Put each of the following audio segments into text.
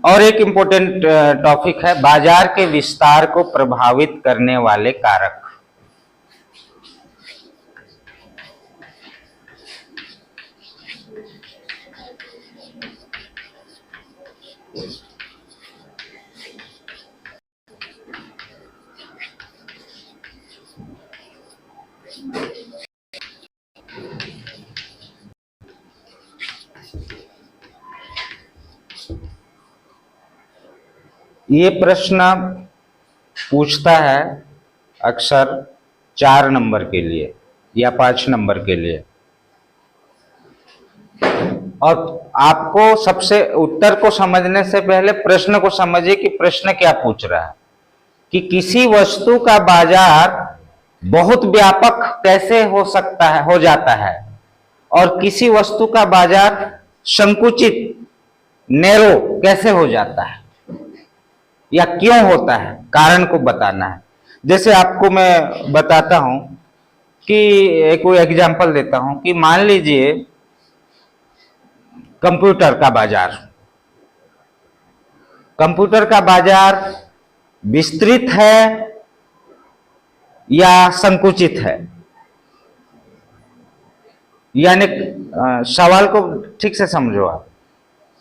और एक important topic है बाजार के विस्तार को प्रभावित करने वाले कारक। ये प्रश्न पूछता है अक्सर 4 नंबर के लिए या 5 नंबर के लिए, और आपको सबसे उत्तर को समझने से पहले प्रश्न को समझिए कि प्रश्न क्या पूछ रहा है। कि किसी वस्तु का बाजार बहुत व्यापक कैसे हो सकता है, हो जाता है, और किसी वस्तु का बाजार संकुचित नैरो कैसे हो जाता है या क्यों होता है, कारण को बताना है। जैसे आपको मैं बताता हूं कि कोई एग्जांपल देता हूं कि मान लीजिए कंप्यूटर का बाजार विस्तृत है या संकुचित है। यानी सवाल को ठीक से समझो आप।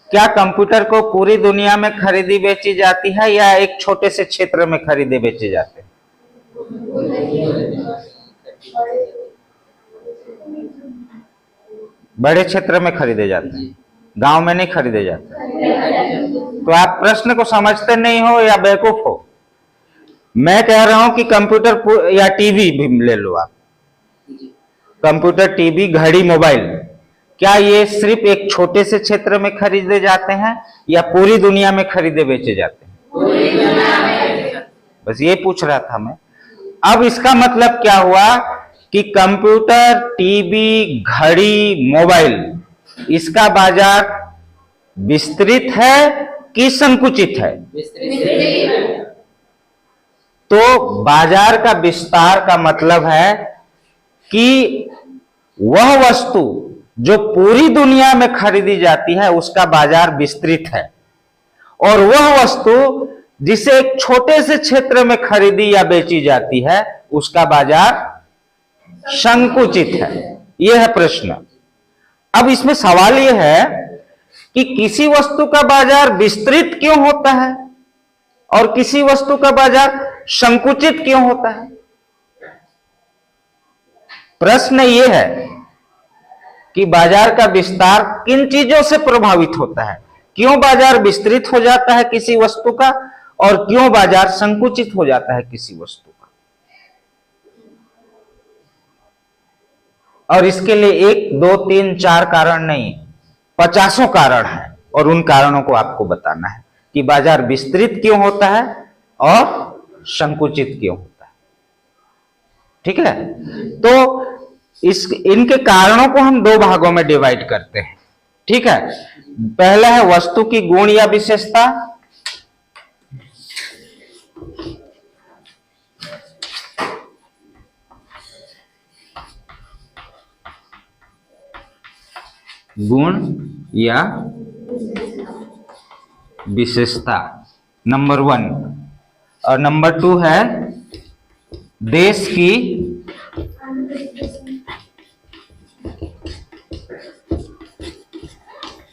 क्या कंप्यूटर को पूरी दुनिया में खरीदी बेची जाती है या एक छोटे से क्षेत्र में खरीदे बेचे जाते हैं? बड़े क्षेत्र में खरीदे जाते हैं, गांव में नहीं खरीदे जाते। तो आप प्रश्न को समझते नहीं हो या बेवकूफ हो। मैं कह रहा हूं कि कंप्यूटर या टीवी भी ले लो आप, कंप्यूटर, टीवी, घड़ी, मोबाइल, क्या ये सिर्फ एक छोटे से क्षेत्र में खरीदे जाते हैं या पूरी दुनिया में खरीदे बेचे जाते हैं? पूरी दुनिया में। बस ये पूछ रहा था मैं। अब इसका मतलब क्या हुआ कि कंप्यूटर, टीवी, घड़ी, मोबाइल, इसका बाजार विस्तृत है कि संकुचित है? विस्तृत। तो बाजार का विस्तार का मतलब है कि वह वस्तु जो पूरी दुनिया में खरीदी जाती है उसका बाजार विस्तृत है, और वह वस्तु जिसे एक छोटे से क्षेत्र में खरीदी या बेची जाती है उसका बाजार संकुचित है। यह है प्रश्न। अब इसमें सवाल यह है कि किसी वस्तु का बाजार विस्तृत क्यों होता है और किसी वस्तु का बाजार संकुचित क्यों होता है? प्रश्न यह है कि बाजार का विस्तार किन चीजों से प्रभावित होता है। क्यों बाजार विस्तृत हो जाता है किसी वस्तु का और क्यों बाजार संकुचित हो जाता है किसी वस्तु का। और इसके लिए 1, 2, 3, 4 कारण नहीं, 50 कारण है, और उन कारणों को आपको बताना है कि बाजार विस्तृत क्यों होता है और संकुचित क्यों होता है। ठीक है, तो इनके कारणों को हम 2 भागों में डिवाइड करते हैं। ठीक है, पहला है वस्तु की गुण या विशेषता, गुण या विशेषता, नंबर 1, और नंबर 2 है देश की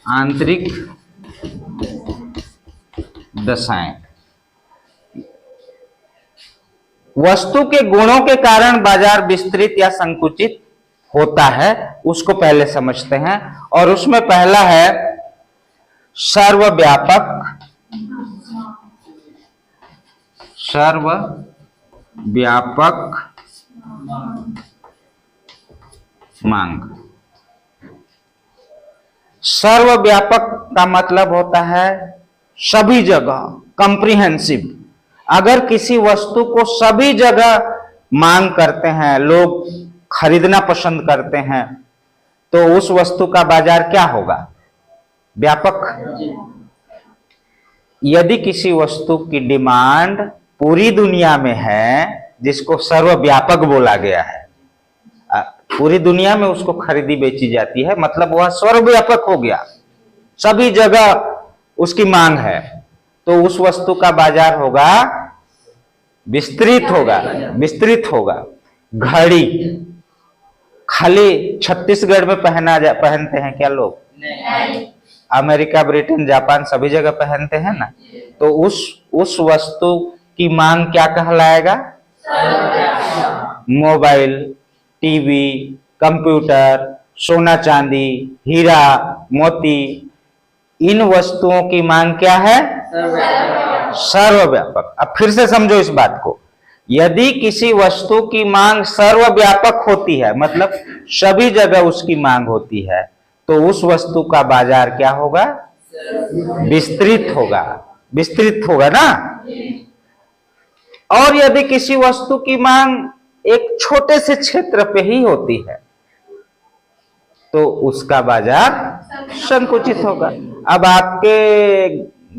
आंतरिक दशाएं। वस्तु के गुणों के कारण बाजार विस्तृत या संकुचित होता है, उसको पहले समझते हैं। और उसमें पहला है सर्वव्यापक मांग। सर्वव्यापक का मतलब होता है सभी जगह, कॉम्प्रिहेंसिव। अगर किसी वस्तु को सभी जगह मांग करते हैं, लोग खरीदना पसंद करते हैं, तो उस वस्तु का बाजार क्या होगा? व्यापक। यदि किसी वस्तु की डिमांड पूरी दुनिया में है, जिसको सर्वव्यापक बोला गया है, पूरी दुनिया में उसको खरीदी बेची जाती है, मतलब वह सर्वव्यापक हो गया, सभी जगह उसकी मांग है, तो उस वस्तु का बाजार होगा विस्तृत होगा, विस्तृत होगा। घड़ी खाली छत्तीसगढ़ में पहनते हैं क्या लोग? नहीं। अमेरिका, ब्रिटेन, जापान सभी जगह पहनते हैं ना। तो उस वस्तु की मांग क्या कहलाएगा? मोबाइल, टीवी, कंप्यूटर, सोना चांदी, हीरा मोती, इन वस्तुओं की मांग क्या है? सर्वव्यापक। अब फिर से समझो इस बात को। यदि किसी वस्तु की मांग सर्वव्यापक होती है, मतलब सभी जगह उसकी मांग होती है, तो उस वस्तु का बाजार क्या होगा? विस्तृत होगा, विस्तृत होगा ना। और यदि किसी वस्तु की मांग एक छोटे से क्षेत्र पे ही होती है, तो उसका बाजार संकुचित होगा। अब आपके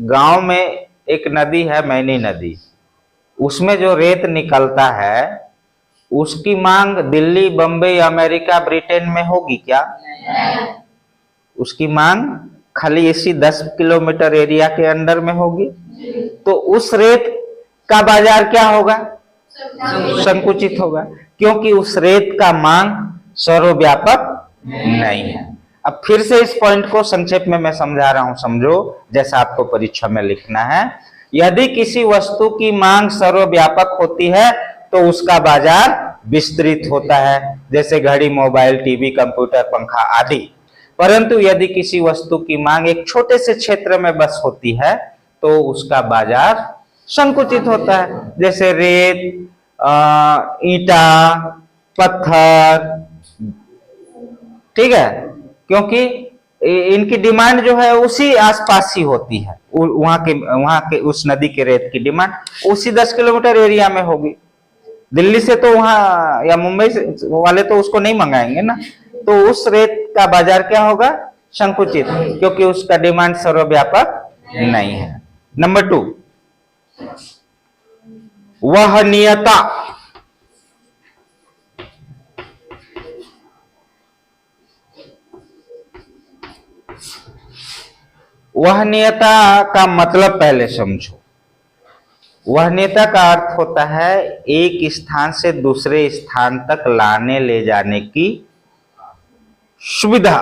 गांव में एक नदी है, मैनी नदी, उसमें जो रेत निकलता है उसकी मांग दिल्ली, बंबई, अमेरिका, ब्रिटेन में होगी क्या? उसकी मांग खाली इसी 10 किलोमीटर एरिया के अंदर में होगी। तो उस रेत का बाजार क्या होगा? संकुचित होगा, क्योंकि उस रेत का मांग सर्वव्यापक नहीं है। अब फिर से इस पॉइंट को संक्षेप में मैं समझा रहा हूं, समझो, जैसा आपको परीक्षा में लिखना है। यदि किसी वस्तु की मांग सर्वव्यापक होती है तो उसका बाजार विस्तृत होता है, जैसे घड़ी, मोबाइल, टीवी, कंप्यूटर, पंखा आदि। परंतु यदि किसी वस्तु की मांग एक छोटे से क्षेत्र में बस होती है तो उसका बाजार संकुचित होता है, जैसे रेत, ईंटा, पत्थर, ठीक है, क्योंकि इनकी डिमांड जो है उसी आसपास ही होती है। वहां के उस नदी के रेत की डिमांड उसी 10 किलोमीटर एरिया में होगी। दिल्ली से तो वहां या मुंबई से वाले तो उसको नहीं मंगाएंगे ना। तो उस रेत का बाजार क्या होगा? संकुचित, क्योंकि उसका डिमांड सर्वव्यापक नहीं है। नंबर 2, वहनीयता। वहनीयता का मतलब पहले समझो। वहनीयता का अर्थ होता है एक स्थान से दूसरे स्थान तक लाने ले जाने की सुविधा।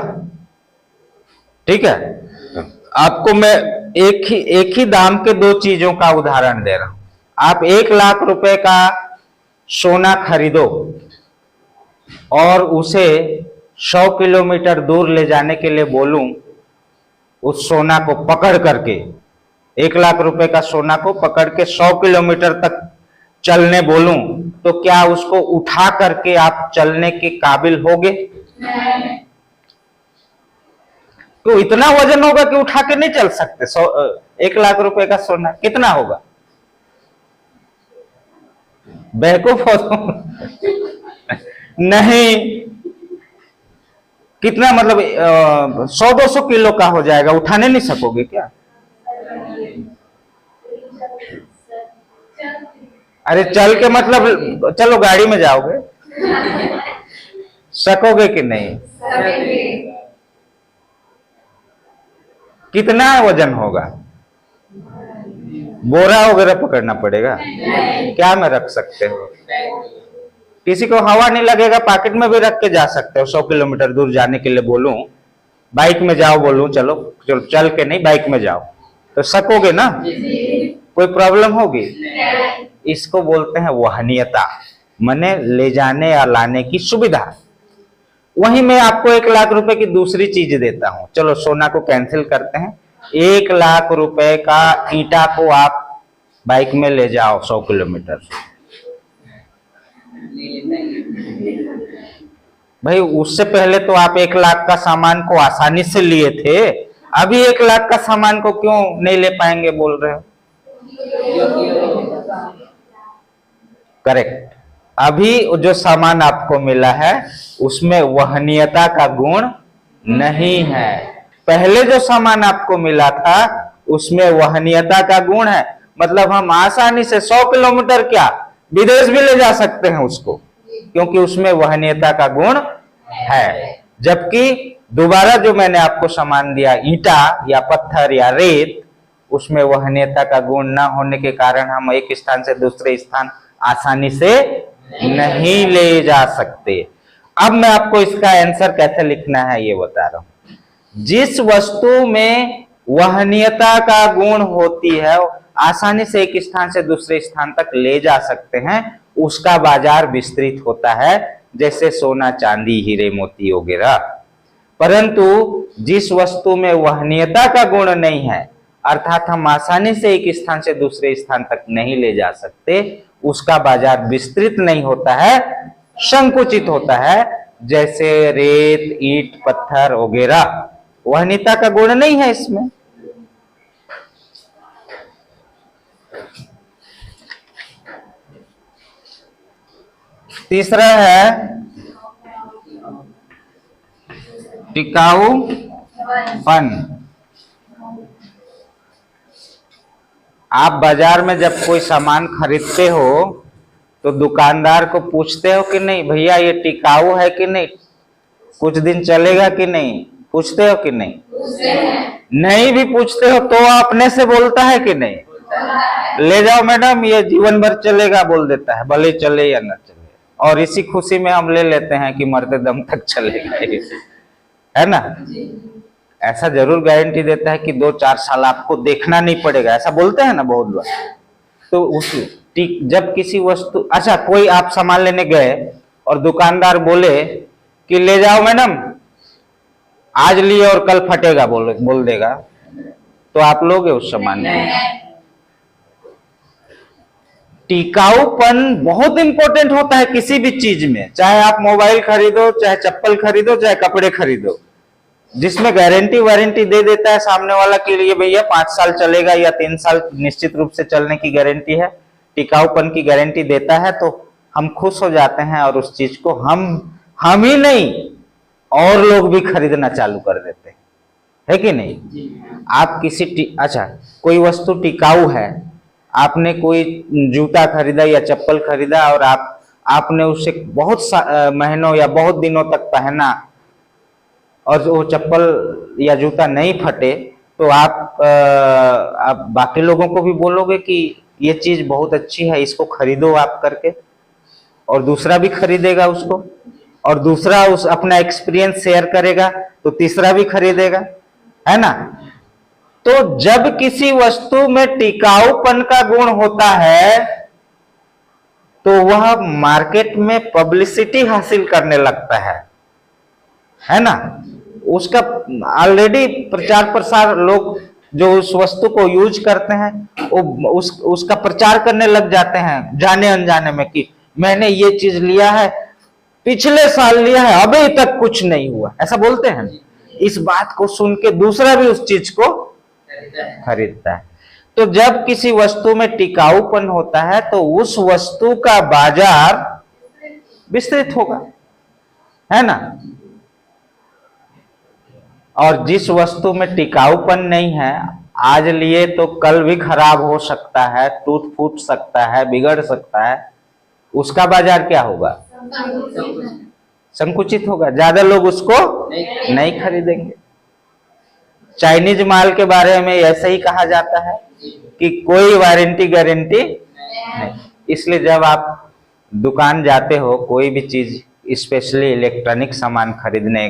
ठीक है, आपको मैं एक ही दाम के दो चीजों का उदाहरण दे रहा हूं। आप 1 लाख रुपए का सोना खरीदो और उसे 100 किलोमीटर दूर ले जाने के लिए बोलूं, उस सोना को पकड़ करके, 1 लाख रुपए का सोना को पकड़ के 100 किलोमीटर तक चलने बोलूं, तो क्या उसको उठा करके आप चलने के काबिल होगे? तो इतना वजन होगा कि उठा के नहीं चल सकते। 1 लाख रुपए का सोना कितना होगा? बेवकूफ हो नहीं, कितना मतलब 100-200 किलो का हो जाएगा, उठाने नहीं सकोगे क्या? अरे चल के मतलब चलो गाड़ी में जाओगे, सकोगे कि नहीं? कितना वजन होगा? बोरा वगैरह पकड़ना पड़ेगा? क्या में रख सकते हो? किसी को हवा नहीं लगेगा, पॉकेट में भी रख के जा सकते हो। 100 किलोमीटर दूर जाने के लिए बोलूं, बाइक में जाओ बोलूं, चलो चल के नहीं, बाइक में जाओ, तो सकोगे ना? कोई प्रॉब्लम होगी? इसको बोलते हैं वहनीयता, माने ले जाने या लाने की सुविधा। वहीं मैं आपको 1 लाख रुपए की दूसरी चीज देता हूं। चलो सोना को कैंसिल करते हैं। 1 लाख रुपए का ईंटा को आप बाइक में ले जाओ 100 किलोमीटर, भाई उससे पहले तो आप 1 लाख का सामान को आसानी से लिए थे, अभी 1 लाख का सामान को क्यों नहीं ले पाएंगे बोल रहे हो? करेक्ट। अभी जो सामान आपको मिला है उसमें वहनीयता का गुण नहीं है। पहले जो सामान आपको मिला था उसमें वहनीयता का गुण है, मतलब हम आसानी से 100 किलोमीटर क्या विदेश भी ले जा सकते हैं उसको, क्योंकि उसमें वहनीयता का गुण है। जबकि दोबारा जो मैंने आपको सामान दिया, ईंटा या पत्थर या रेत, उसमें वहनीयता का गुण न होने के कारण हम एक स्थान से दूसरे स्थान आसानी से नहीं ले जा सकते। अब मैं आपको इसका आंसर कैसे लिखना है ये बता रहा हूं। जिस वस्तु में वहनीयता का गुण होती है, आसानी से एक स्थान से दूसरे स्थान तक ले जा सकते हैं, उसका बाजार विस्तृत होता है, जैसे सोना चांदी हीरे मोती वगैरह। परंतु जिस वस्तु में वहनीयता का गुण नहीं है, अर्थात हम आसानी से एक स्थान से दूसरे स्थान तक नहीं ले जा सकते, उसका बाजार विस्तृत नहीं होता है, संकुचित होता है, जैसे रेत, ईंट, पत्थर वगैरह। वहनीयता का गुण नहीं है इसमें। तीसरा है टिकाऊपन। आप बाजार में जब कोई सामान खरीदते हो तो दुकानदार को पूछते हो कि नहीं, भैया ये टिकाऊ है कि नहीं, कुछ दिन चलेगा कि नहीं, पूछते हो कि नहीं? नहीं भी पूछते हो तो अपने से बोलता है कि नहीं? ले जाओ मैडम, ये जीवन भर चलेगा बोल देता है, भले चले या ना चले, और इसी खुशी में हम ले लेते हैं कि मरते दम तक चलेगा, है ना। ऐसा जरूर गारंटी देता है कि 2-4 साल आपको देखना नहीं पड़ेगा, ऐसा बोलते हैं ना बहुत बार। तो उस जब किसी वस्तु, अच्छा कोई आप सामान लेने गए और दुकानदार बोले कि ले जाओ मैडम, आज लिए और कल फटेगा बोल देगा, तो आप लोगे उस सामान को? टिकाऊपन बहुत इंपॉर्टेंट होता है किसी भी चीज में, चाहे आप मोबाइल खरीदो, चाहे चप्पल खरीदो, चाहे कपड़े खरीदो, जिसमें गारंटी वारंटी दे देता है सामने वाला के लिए, भैया 5 साल चलेगा या 3 साल निश्चित रूप से चलने की गारंटी है, टिकाऊपन की गारंटी देता है, तो हम खुश हो जाते हैं और उस चीज को हम ही नहीं और लोग भी खरीदना चालू कर देते हैं, है कि नहीं? आप अच्छा कोई वस्तु टिकाऊ है, आपने कोई जूता खरीदा या चप्पल खरीदा और आपने उसे बहुत महीनों या बहुत दिनों तक पहना और वो चप्पल या जूता नहीं फटे, तो आप बाकी लोगों को भी बोलोगे कि ये चीज बहुत अच्छी है, इसको खरीदो आप करके, और दूसरा भी खरीदेगा उसको, और दूसरा उस अपना एक्सपीरियंस शेयर करेगा तो तीसरा भी खरीदेगा, है ना। तो जब किसी वस्तु में टिकाऊपन का गुण होता है तो वह मार्केट में पब्लिसिटी हासिल करने लगता है ना। उसका ऑलरेडी प्रचार प्रसार, लोग जो उस वस्तु को यूज करते हैं वो उसका प्रचार करने लग जाते हैं जाने अनजाने में कि मैंने ये चीज लिया है, पिछले साल लिया है, अभी तक कुछ नहीं हुआ, ऐसा बोलते हैं। इस बात को सुन के दूसरा भी उस चीज को खरीदता है। तो जब किसी वस्तु में टिकाऊपन होता है तो उस वस्तु का बाजार विस्तृत होगा, है ना। और जिस वस्तु में टिकाऊपन नहीं है, आज लिए तो कल भी खराब हो सकता है, टूट फूट सकता है, बिगड़ सकता है, उसका बाजार क्या होगा? संकुचित होगा, ज्यादा लोग उसको नहीं खरीदेंगे। चाइनीज माल के बारे में ऐसा ही कहा जाता है कि कोई वारंटी गारंटी नहीं। इसलिए जब आप दुकान जाते हो कोई भी चीज, स्पेशली इलेक्ट्रॉनिक सामान खरीदने,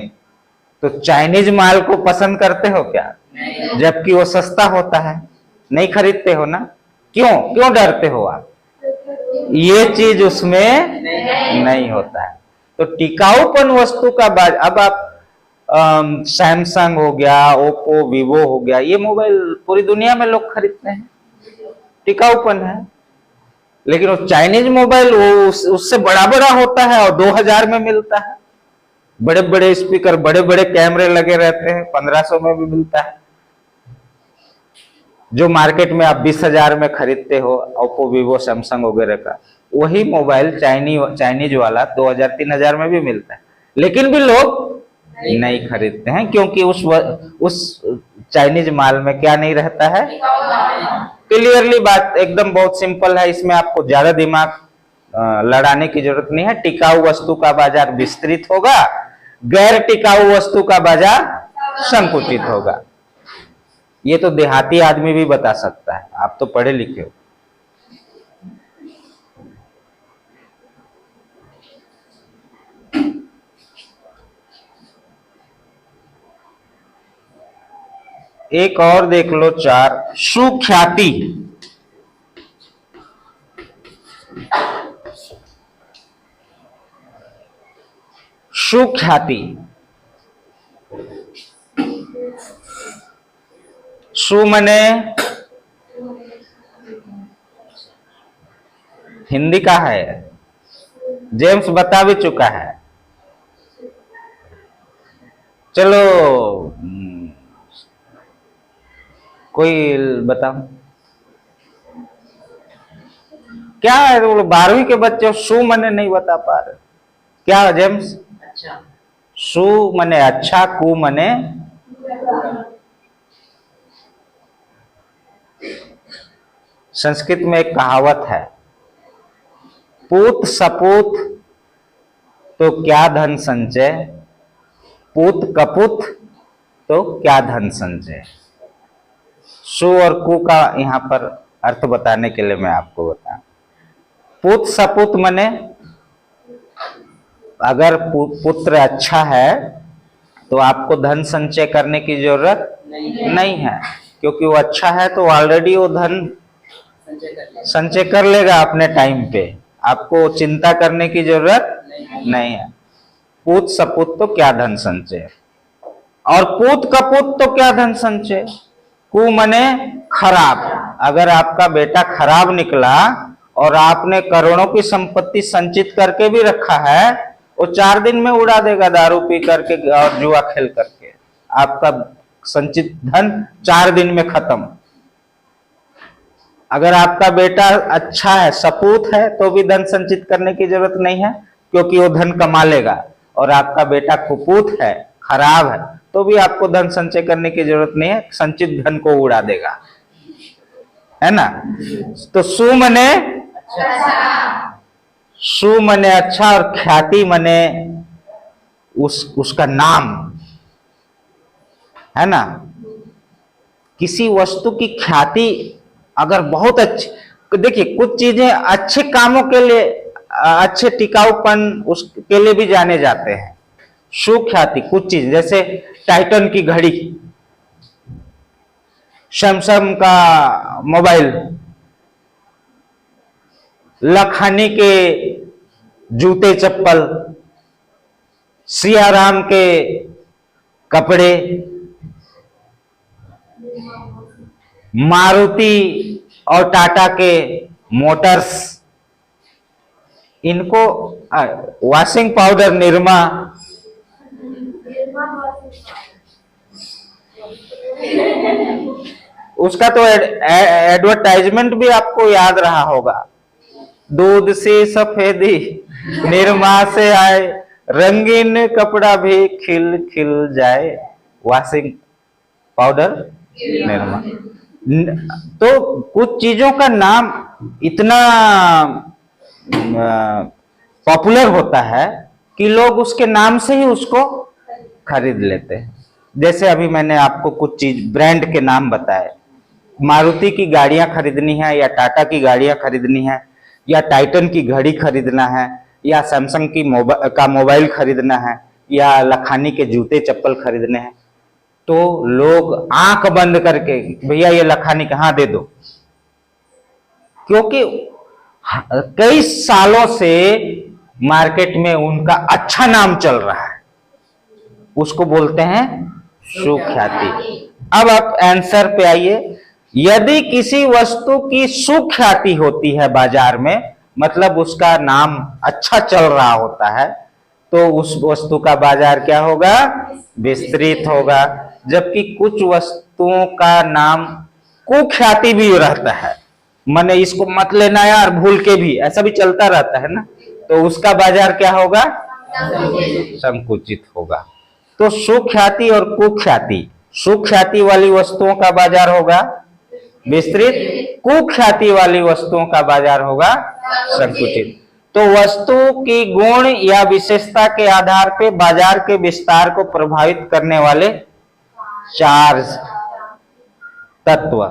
तो चाइनीज माल को पसंद करते हो क्या? जबकि वो सस्ता होता है, नहीं खरीदते हो ना? क्यों डरते हो आप? ये चीज उसमें नहीं होता है। तो टिकाऊपन वस्तु का अब आप सैमसंग हो गया, ओप्पो, वीवो हो गया, ये मोबाइल पूरी दुनिया में लोग खरीदते हैं, टिकाऊपन है। लेकिन वो चाइनीज मोबाइल वो उससे बड़ा होता है और 2000 में मिलता है, बड़े बड़े स्पीकर, बड़े बड़े कैमरे लगे रहते हैं, 1500 में भी मिलता है। जो मार्केट में आप 20,000 में खरीदते हो ओप्पो, वीवो, सैमसंग वगैरह का, वही मोबाइल चाइनीज वाला 2000-3000 में भी मिलता है, लेकिन भी लोग नहीं खरीदते हैं, क्योंकि उस चाइनीज माल में क्या नहीं रहता है? क्लियरली बात एकदम बहुत सिंपल है, इसमें आपको ज्यादा दिमाग लड़ाने की जरूरत नहीं है। टिकाऊ वस्तु का बाजार विस्तृत होगा, गैर टिकाऊ वस्तु का बाजार संकुचित होगा। ये तो देहाती आदमी भी बता सकता है, आप तो पढ़े लिखे हो। एक और देख लो 4, सुख्याति। सुख्याति, सु मने हिंदी का है, जेम्स बता भी चुका है। चलो कोई बताओ क्या है, वो 12वीं के बच्चे सु मने नहीं बता पा रहे, क्या जेम्स? अच्छा। सु मने अच्छा, कु मने संस्कृत में एक कहावत है, पूत सपूत तो क्या धन संचय, पूत कपूत तो क्या धन संचय। सु और कु का यहां पर अर्थ बताने के लिए मैं आपको बताऊं। पुत सपूत मने अगर पुत्र अच्छा है तो आपको धन संचय करने की जरूरत नहीं है, क्योंकि वो अच्छा है तो ऑलरेडी वो धन संचय कर लेगा अपने टाइम पे, आपको चिंता करने की जरूरत नहीं है। पूत सपूत तो क्या धन संचय, और पूत कपूत तो क्या धन संचय। कु मने खराब, अगर आपका बेटा खराब निकला और आपने करोड़ों की संपत्ति संचित करके भी रखा है, वो 4 दिन में उड़ा देगा दारू पी करके और जुआ खेल करके, आपका संचित धन 4 दिन में खत्म। अगर आपका बेटा अच्छा है, सपूत है, तो भी धन संचित करने की जरूरत नहीं है, क्योंकि वो धन कमा लेगा। और आपका बेटा कुपूत है, खराब है, तो भी आपको धन संचय करने की जरूरत नहीं है, संचित धन को उड़ा देगा, है ना। तो सु मने सु मने अच्छा, और ख्याति मने उसका नाम, है ना। किसी वस्तु की ख्याति अगर बहुत अच्छी, देखिए कुछ चीजें अच्छे कामों के लिए, अच्छे टिकाऊपन उसके लिए भी जाने जाते हैं। सुख्याति, कुछ चीज जैसे टाइटन की घड़ी, सैमसंग का मोबाइल, लखानी के जूते चप्पल, सियाराम के कपड़े, मारुति और टाटा के मोटर्स, इनको वॉशिंग पाउडर निरमा, उसका तो एडवर्टाइजमेंट भी आपको याद रहा होगा, दूध से सफेदी निरमा से आए, रंगीन कपड़ा भी खिल खिल जाए, वॉशिंग पाउडर निरमा। तो कुछ चीजों का नाम इतना पॉपुलर होता है कि लोग उसके नाम से ही उसको खरीद लेते हैं। जैसे अभी मैंने आपको कुछ चीज ब्रांड के नाम बताए, मारुति की गाड़ियां खरीदनी है, या टाटा की गाड़ियां खरीदनी है, या टाइटन की घड़ी खरीदना है, या सैमसंग की मोबाइल खरीदना है, या लखानी के जूते चप्पल खरीदने हैं, तो लोग आंख बंद करके भैया ये लखानी कहाँ दे दो, क्योंकि कई सालों से मार्केट में उनका अच्छा नाम चल रहा है, उसको बोलते हैं सुख्याति। अब आप आंसर पे आइए। यदि किसी वस्तु की सुख्याति होती है बाजार में, मतलब उसका नाम अच्छा चल रहा होता है, तो उस वस्तु का बाजार क्या होगा? विस्तृत होगा। जबकि कुछ वस्तुओं का नाम कुख्याति भी रहता है, माने इसको मत लेना यार भूल के भी, ऐसा भी चलता रहता है ना, तो उसका बाजार क्या होगा? संकुचित होगा। तो सुख्याति और कुख्याति, सुख्याति वाली वस्तुओं का बाजार होगा विस्तृत, कुख्याति वाली वस्तुओं का बाजार होगा संकुचित। तो वस्तु की गुण या विशेषता के आधार पे बाजार के विस्तार को प्रभावित करने वाले 4 तत्व।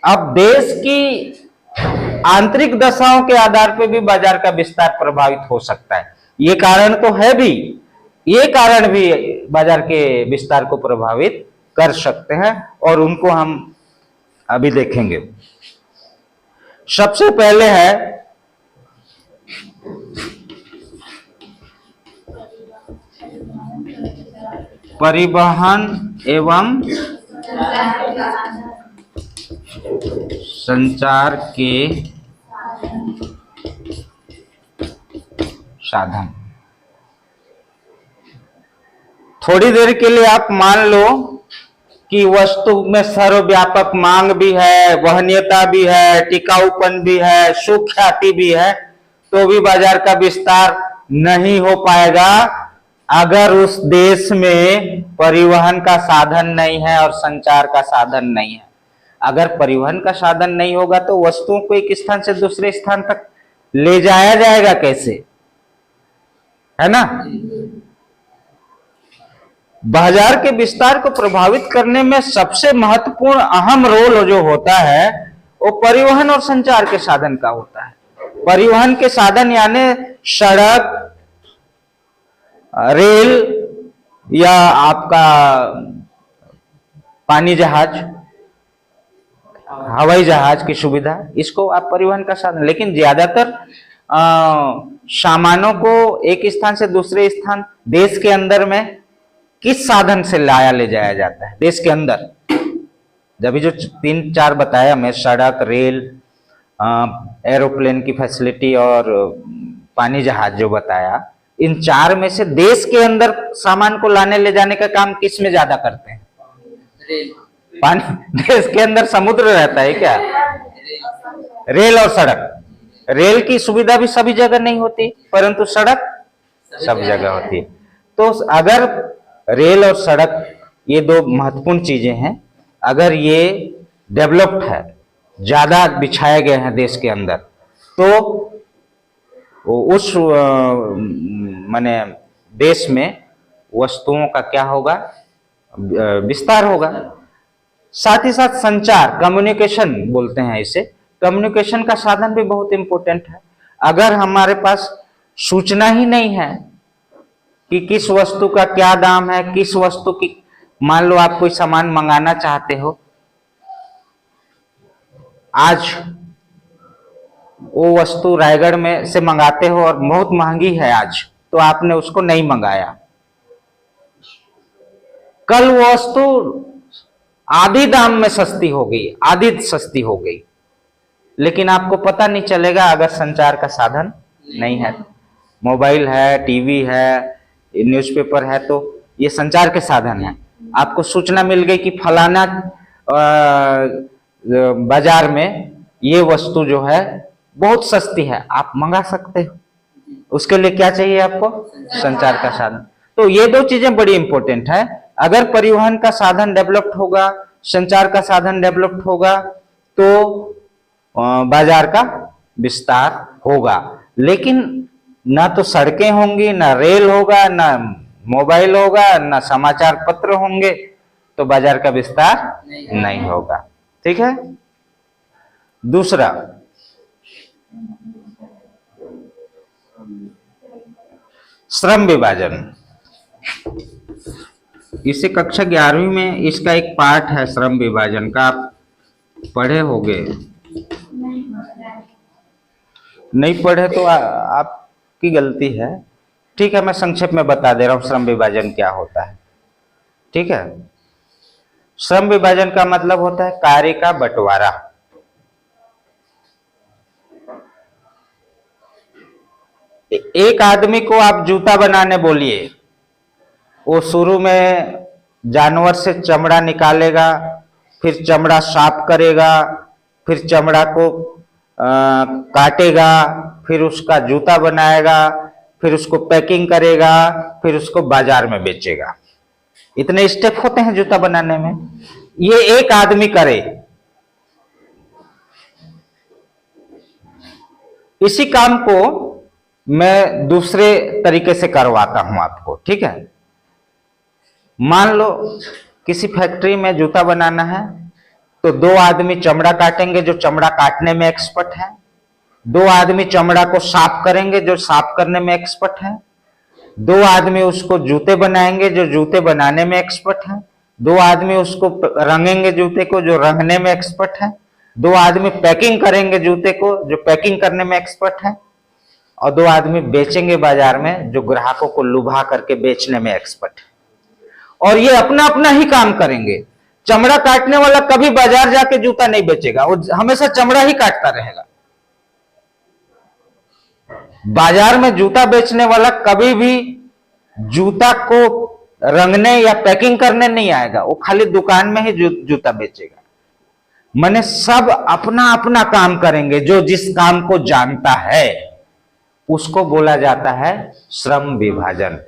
अब देश की आंतरिक दशाओं के आधार पर भी बाजार का विस्तार प्रभावित हो सकता है। ये कारण तो है भी, ये कारण भी बाजार के विस्तार को प्रभावित कर सकते हैं और उनको हम अभी देखेंगे। सबसे पहले है परिवहन एवं संचार के साधन। थोड़ी देर के लिए आप मान लो कि वस्तु में सर्वव्यापक मांग भी है, वहनीयता भी है, टिकाऊपन भी है, सुख्याति भी है, तो भी बाजार का विस्तार नहीं हो पाएगा अगर उस देश में परिवहन का साधन नहीं है और संचार का साधन नहीं है। अगर परिवहन का साधन नहीं होगा तो वस्तुओं को एक स्थान से दूसरे स्थान तक ले जाया जाएगा कैसे, है ना। बाजार के विस्तार को प्रभावित करने में सबसे महत्वपूर्ण अहम रोल जो होता है वो परिवहन और संचार के साधन का होता है। परिवहन के साधन यानी सड़क, रेल या आपका पानी जहाज, हवाई जहाज की सुविधा, इसको आप परिवहन का साधन। लेकिन ज्यादातर सामानों को एक स्थान से दूसरे स्थान देश के अंदर में किस साधन से लाया ले जाया जाता है देश के अंदर? जब जो 3-4 बताया मैं, सड़क, रेल, एरोप्लेन की फैसिलिटी और पानी जहाज जो बताया, इन 4 में से देश के अंदर सामान को लाने ले जाने का काम किस में ज्यादा करते हैं? पानी। देश के अंदर समुद्र रहता है क्या? रेल और सड़क। रेल की सुविधा भी सभी जगह नहीं होती, परंतु सड़क सब जगह होती है। तो अगर रेल और सड़क ये 2 महत्वपूर्ण चीजें हैं, अगर ये डेवलप्ड है, ज्यादा बिछाए गए हैं देश के अंदर, तो उस माने देश में वस्तुओं का क्या होगा? विस्तार होगा। साथ ही साथ संचार, कम्युनिकेशन बोलते हैं इसे, कम्युनिकेशन का साधन भी बहुत इंपॉर्टेंट है। अगर हमारे पास सूचना ही नहीं है कि किस वस्तु का क्या दाम है, किस वस्तु की, मान लो आप कोई सामान मंगाना चाहते हो, आज वो वस्तु रायगढ़ में से मंगाते हो और बहुत महंगी है आज, तो आपने उसको नहीं मंगाया। कल वो वस्तु आधी दाम में सस्ती हो गई, आधी सस्ती हो गई, लेकिन आपको पता नहीं चलेगा अगर संचार का साधन नहीं है। मोबाइल है, टीवी है, न्यूज़पेपर है, तो ये संचार के साधन है। आपको सूचना मिल गई कि फलाना बाजार में ये वस्तु जो है बहुत सस्ती है, आप मंगा सकते हो। उसके लिए क्या चाहिए आपको? संचार का साधन। तो ये 2 चीजें बड़ी इंपॉर्टेंट है। अगर परिवहन का साधन डेवलप्ड होगा, संचार का साधन डेवलप्ड होगा, तो बाजार का विस्तार होगा। लेकिन ना तो सड़कें होंगी, ना रेल होगा, ना मोबाइल होगा, ना समाचार पत्र होंगे, तो बाजार का विस्तार नहीं होगा। ठीक है। दूसरा, श्रम विभाजन। इसे कक्षा 11वीं में इसका एक पार्ट है श्रम विभाजन का, आप पढ़े होंगे। नहीं पढ़े तो आपकी गलती है। ठीक है, मैं संक्षेप में बता दे रहा हूं श्रम विभाजन क्या होता है। ठीक है। श्रम विभाजन का मतलब होता है कार्य का बंटवारा। एक आदमी को आप जूता बनाने बोलिए, वो शुरू में जानवर से चमड़ा निकालेगा, फिर चमड़ा साफ करेगा, फिर चमड़ा को काटेगा, फिर उसका जूता बनाएगा, फिर उसको पैकिंग करेगा, फिर उसको बाजार में बेचेगा। इतने स्टेप होते हैं जूता बनाने में। ये एक आदमी करे। इसी काम को मैं दूसरे तरीके से करवाता हूं आपको। ठीक है। मान लो किसी फैक्ट्री में जूता बनाना है, तो 2 आदमी चमड़ा काटेंगे जो चमड़ा काटने में एक्सपर्ट है, 2 आदमी चमड़ा को साफ करेंगे जो साफ करने में एक्सपर्ट है, 2 आदमी उसको जूते बनाएंगे जो जूते बनाने में एक्सपर्ट है, 2 आदमी उसको रंगेंगे जूते को जो रंगने में एक्सपर्ट है, 2 आदमी पैकिंग करेंगे जूते को जो पैकिंग करने में एक्सपर्ट है, और 2 आदमी बेचेंगे बाजार में जो ग्राहकों को लुभा करके बेचने में एक्सपर्ट है। और ये अपना अपना ही काम करेंगे। चमड़ा काटने वाला कभी बाजार जाके जूता नहीं बेचेगा, वो हमेशा चमड़ा ही काटता रहेगा। बाजार में जूता बेचने वाला कभी भी जूता को रंगने या पैकिंग करने नहीं आएगा, वो खाली दुकान में ही जूता बेचेगा। माने सब अपना अपना काम करेंगे, जो जिस काम को जानता है उसको बोला जाता है श्रम विभाजन।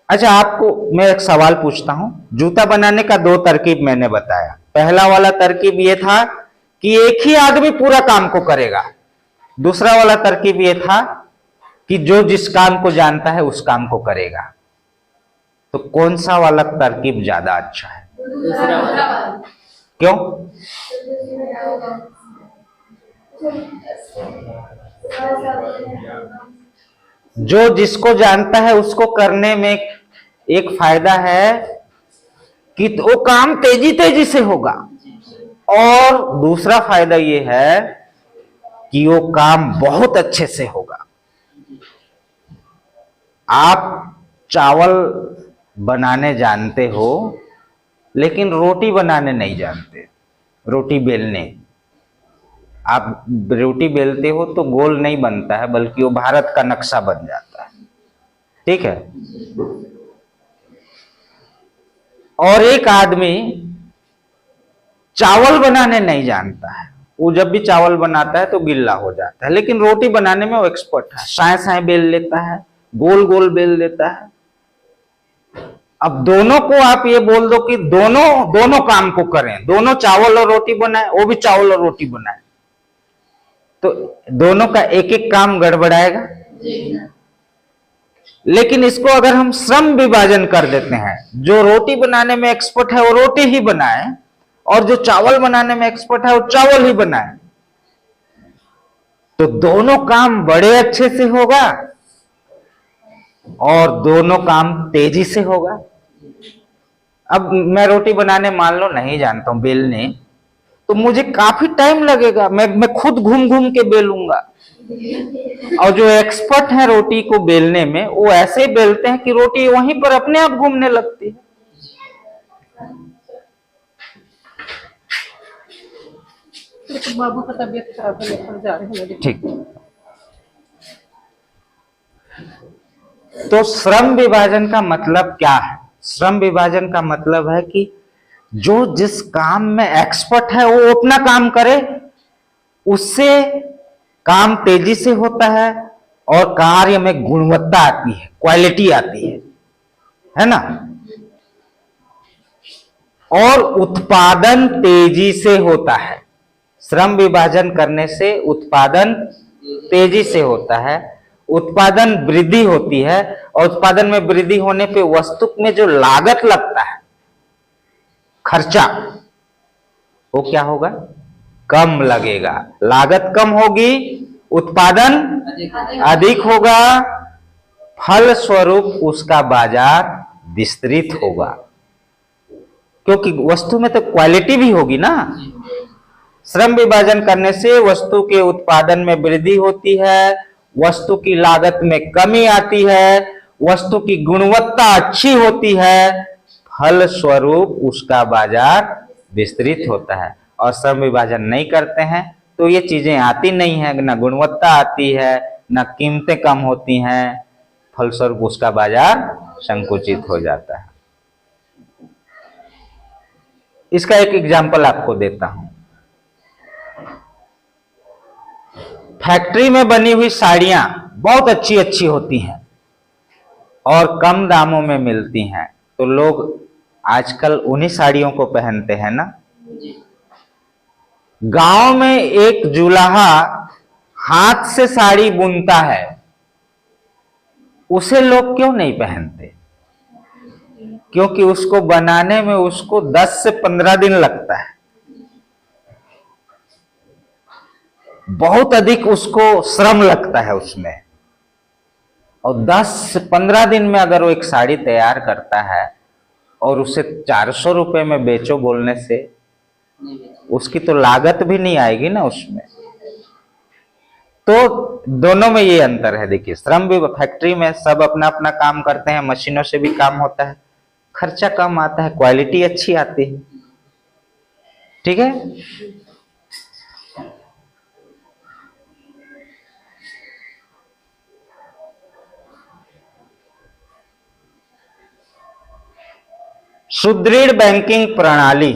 अच्छा, आपको मैं एक सवाल पूछता हूं। जूता बनाने का 2 तरकीब मैंने बताया। पहला वाला तरकीब यह था कि एक ही आदमी पूरा काम को करेगा। दूसरा वाला तरकीब यह था कि जो जिस काम को जानता है उस काम को करेगा। तो कौन सा वाला तरकीब ज्यादा अच्छा है? दूसरा वाला। क्यों? जो जिसको जानता है उसको करने में एक फायदा है कि वो काम तेजी तेजी से होगा, और दूसरा फायदा ये है कि वो काम बहुत अच्छे से होगा। आप चावल बनाने जानते हो लेकिन रोटी बनाने नहीं जानते, रोटी बेलने। आप रोटी बेलते हो तो गोल नहीं बनता है, बल्कि वो भारत का नक्शा बन जाता है। ठीक है। और एक आदमी चावल बनाने नहीं जानता है, वो जब भी चावल बनाता है तो गिल्ला हो जाता है, लेकिन रोटी बनाने में वो एक्सपर्ट है। साए साए बेल लेता है, गोल गोल बेल लेता है। अब दोनों को आप ये बोल दो कि दोनों काम को करें, दोनों चावल और रोटी बनाए, वो भी चावल और रोटी बनाए, तो दोनों का एक एक काम गड़बड़ाएगा। लेकिन इसको अगर हम श्रम विभाजन कर देते हैं, जो रोटी बनाने में एक्सपर्ट है वो रोटी ही बनाए, और जो चावल बनाने में एक्सपर्ट है वो चावल ही बनाए, तो दोनों काम बड़े अच्छे से होगा और दोनों काम तेजी से होगा। अब मैं रोटी बनाने मान लो नहीं जानता हूं, बेलने, तो मुझे काफी टाइम लगेगा। मैं खुद घूम घूम के बेलूंगा, और जो एक्सपर्ट है रोटी को बेलने में, वो ऐसे बेलते हैं कि रोटी वहीं पर अपने आप घूमने लगती है। तो बाबू का तबीयत खराब है, लेकर जा रहे हैं। ठीक। तो श्रम विभाजन का मतलब क्या है? श्रम विभाजन का मतलब है कि जो जिस काम में एक्सपर्ट है वो अपना काम करे, उससे काम तेजी से होता है और कार्य में गुणवत्ता आती है, क्वालिटी आती है ना, और उत्पादन तेजी से होता है। श्रम विभाजन करने से उत्पादन तेजी से होता है, उत्पादन वृद्धि होती है, और उत्पादन में वृद्धि होने पे वस्तु में जो लागत लगता है, खर्चा, वो क्या होगा? कम लगेगा। लागत कम होगी, उत्पादन अधिक होगा, फल स्वरूप उसका बाजार विस्तृत होगा, क्योंकि वस्तु में तो क्वालिटी भी होगी ना। श्रम विभाजन करने से वस्तु के उत्पादन में वृद्धि होती है, वस्तु की लागत में कमी आती है, वस्तु की गुणवत्ता अच्छी होती है, फल स्वरूप उसका बाजार विस्तृत होता है। और श्रम विभाजन नहीं करते हैं तो ये चीजें आती नहीं है, ना गुणवत्ता आती है, ना कीमतें कम होती हैं, फलस्वरूप उसका बाजार संकुचित हो जाता है। इसका एक एग्जाम्पल आपको देता हूं। फैक्ट्री में बनी हुई साड़ियां बहुत अच्छी अच्छी होती हैं और कम दामों में मिलती हैं, तो लोग आजकल उन्हीं साड़ियों को पहनते हैं ना। गांव में एक जुलाहा हाथ से साड़ी बुनता है, उसे लोग क्यों नहीं पहनते? क्योंकि उसको बनाने में उसको 10 से 15 दिन लगता है। बहुत अधिक उसको श्रम लगता है उसमें, और 10-15 दिन में अगर वो एक साड़ी तैयार करता है और उसे 400 रुपए में बेचो बोलने से उसकी तो लागत भी नहीं आएगी ना उसमें। तो दोनों में ये अंतर है। देखिए, श्रम भी फैक्ट्री में सब अपना अपना काम करते हैं, मशीनों से भी काम होता है, खर्चा कम आता है, क्वालिटी अच्छी आती है। ठीक है। सुदृढ़ बैंकिंग प्रणाली।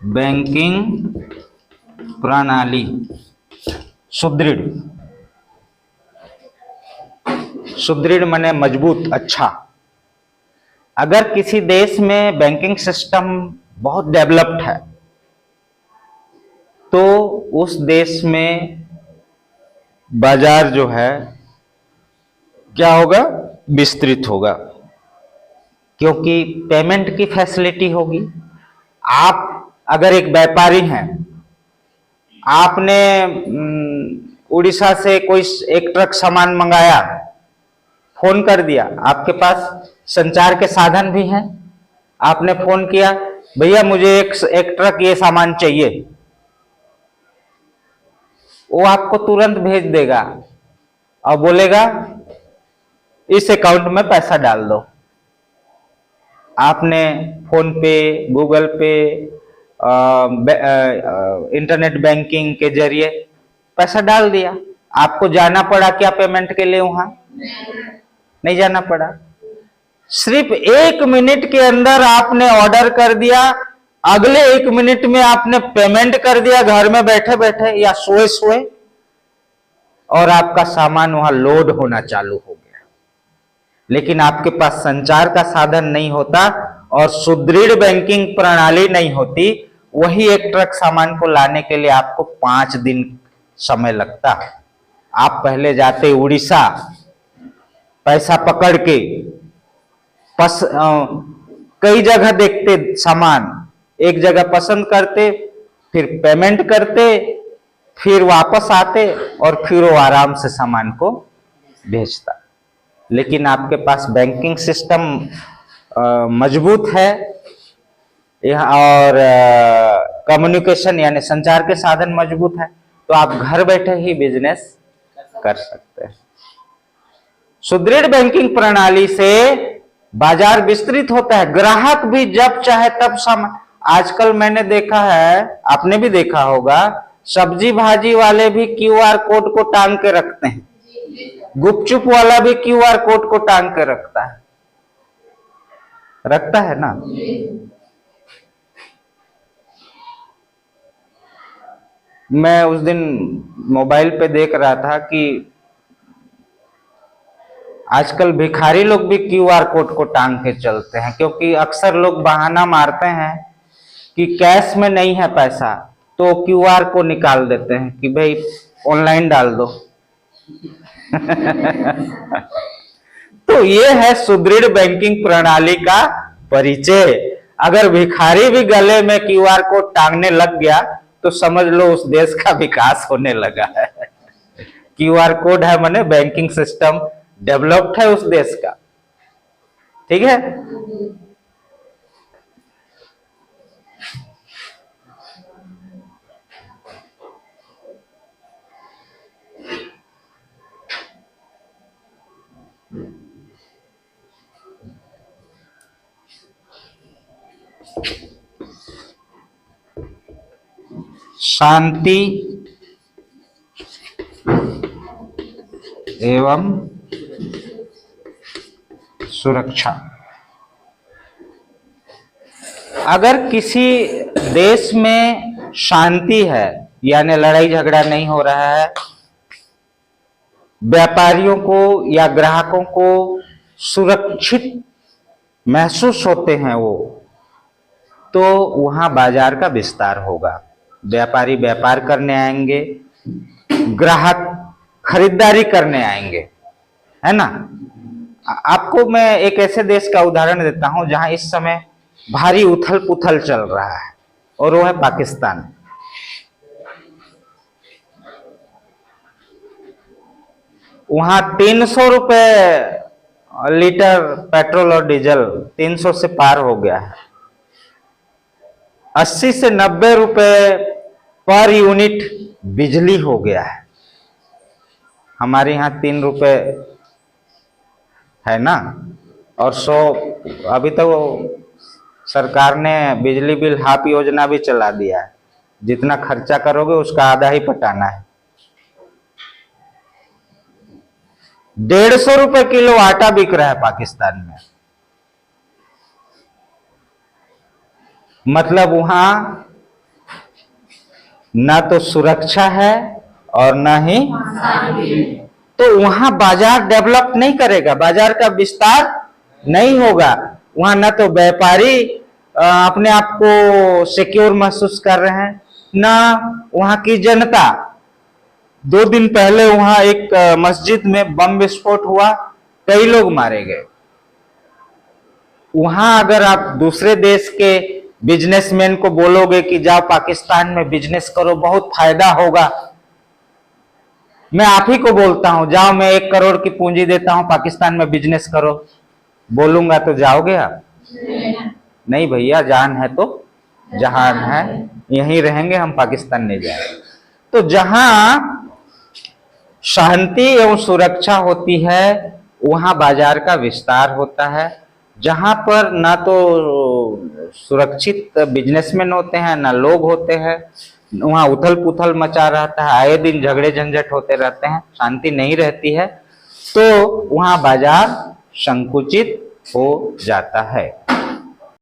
बैंकिंग प्रणाली सुदृढ़, सुदृढ़ माने मजबूत, अच्छा। अगर किसी देश में बैंकिंग सिस्टम बहुत डेवलप्ड है तो उस देश में बाजार जो है क्या होगा, विस्तृत होगा, क्योंकि पेमेंट की फैसिलिटी होगी। आप अगर एक व्यापारी हैं, आपने उड़ीसा से कोई एक ट्रक सामान मंगाया, फोन कर दिया, आपके पास संचार के साधन भी हैं, आपने फोन किया, भैया मुझे एक ट्रक ये सामान चाहिए, वो आपको तुरंत भेज देगा और बोलेगा इस अकाउंट में पैसा डाल दो। आपने फोन पे, गूगल पे, इंटरनेट बैंकिंग के जरिए पैसा डाल दिया। आपको जाना पड़ा क्या पेमेंट के लिए? वहां नहीं जाना पड़ा। सिर्फ 1 मिनट के अंदर आपने ऑर्डर कर दिया, अगले 1 मिनट में आपने पेमेंट कर दिया, घर में बैठे बैठे या सोए सोए, और आपका सामान वहां लोड होना चालू हो गया। लेकिन आपके पास संचार का साधन नहीं होता और सुदृढ़ बैंकिंग प्रणाली नहीं होती, वही एक ट्रक सामान को लाने के लिए आपको 5 दिन समय लगता। आप पहले जाते उड़ीसा, पैसा पकड़ के कई जगह देखते सामान, एक जगह पसंद करते, फिर पेमेंट करते, फिर वापस आते और फिर वो आराम से सामान को भेजता। लेकिन आपके पास बैंकिंग सिस्टम मजबूत है और कम्युनिकेशन यानी संचार के साधन मजबूत है, तो आप घर बैठे ही बिजनेस कर सकते हैं। सुदृढ़ बैंकिंग प्रणाली से बाजार विस्तृत होता है, ग्राहक भी जब चाहे तब सामान। आजकल मैंने देखा है, आपने भी देखा होगा, सब्जी भाजी वाले भी क्यूआर कोड को टांग के रखते हैं, गुपचुप वाला भी क्यूआर कोड को टांग के रखता है ना। मैं उस दिन मोबाइल पे देख रहा था कि आजकल भिखारी लोग भी क्यूआर कोड को टांग के चलते हैं, क्योंकि अक्सर लोग बहाना मारते हैं कि कैश में नहीं है पैसा, तो क्यूआर को निकाल देते हैं कि भाई ऑनलाइन डाल दो। तो ये है सुदृढ़ बैंकिंग प्रणाली का परिचय। अगर भिखारी भी गले में क्यूआर कोड टांगने लग गया तो समझ लो उस देश का विकास होने लगा है। क्यूआर कोड है माने बैंकिंग सिस्टम डेवलप्ड है उस देश का। ठीक है। शांति एवं सुरक्षा। अगर किसी देश में शांति है यानी लड़ाई झगड़ा नहीं हो रहा है, व्यापारियों को या ग्राहकों को सुरक्षित महसूस होते हैं वो, तो वहां बाजार का विस्तार होगा। व्यापारी व्यापार करने आएंगे, ग्राहक खरीदारी करने आएंगे, है ना। आपको मैं एक ऐसे देश का उदाहरण देता हूं जहां इस समय भारी उथल पुथल चल रहा है, और वो है पाकिस्तान। वहां 300 रुपए लीटर पेट्रोल और डीजल 300 से पार हो गया है। 80 से 90 रुपए पर यूनिट बिजली हो गया है। हमारे यहाँ 3 रुपए है ना, और 100 अभी तो सरकार ने बिजली बिल हाफ योजना भी चला दिया है। जितना खर्चा करोगे उसका आधा ही पटाना है। 150 रुपए किलो आटा बिक रहा है पाकिस्तान में। मतलब वहां ना तो सुरक्षा है और ना ही, तो वहां बाजार डेवलप नहीं करेगा, बाजार का विस्तार नहीं होगा। वहां ना तो व्यापारी अपने आप को सिक्योर महसूस कर रहे हैं, ना वहां की जनता। 2 दिन पहले वहां एक मस्जिद में बम विस्फोट हुआ, कई लोग मारे गए। वहां अगर आप दूसरे देश के बिजनेसमैन को बोलोगे कि जाओ पाकिस्तान में बिजनेस करो, बहुत फायदा होगा, मैं आप ही को बोलता हूं जाओ, मैं 1 करोड़ की पूंजी देता हूं, पाकिस्तान में बिजनेस करो, बोलूंगा तो जाओगे आप? नहीं भैया, जान है तो जहान है, यहीं रहेंगे हम, पाकिस्तान नहीं जाएंगे। तो जहां शांति एवं सुरक्षा होती है वहां बाजार का विस्तार होता है। जहां पर ना तो सुरक्षित बिजनेसमैन होते हैं ना लोग होते हैं, वहां उथल पुथल मचा रहता है, आए दिन झगड़े झंझट होते रहते हैं, शांति नहीं रहती है, तो वहां बाजार संकुचित हो जाता है।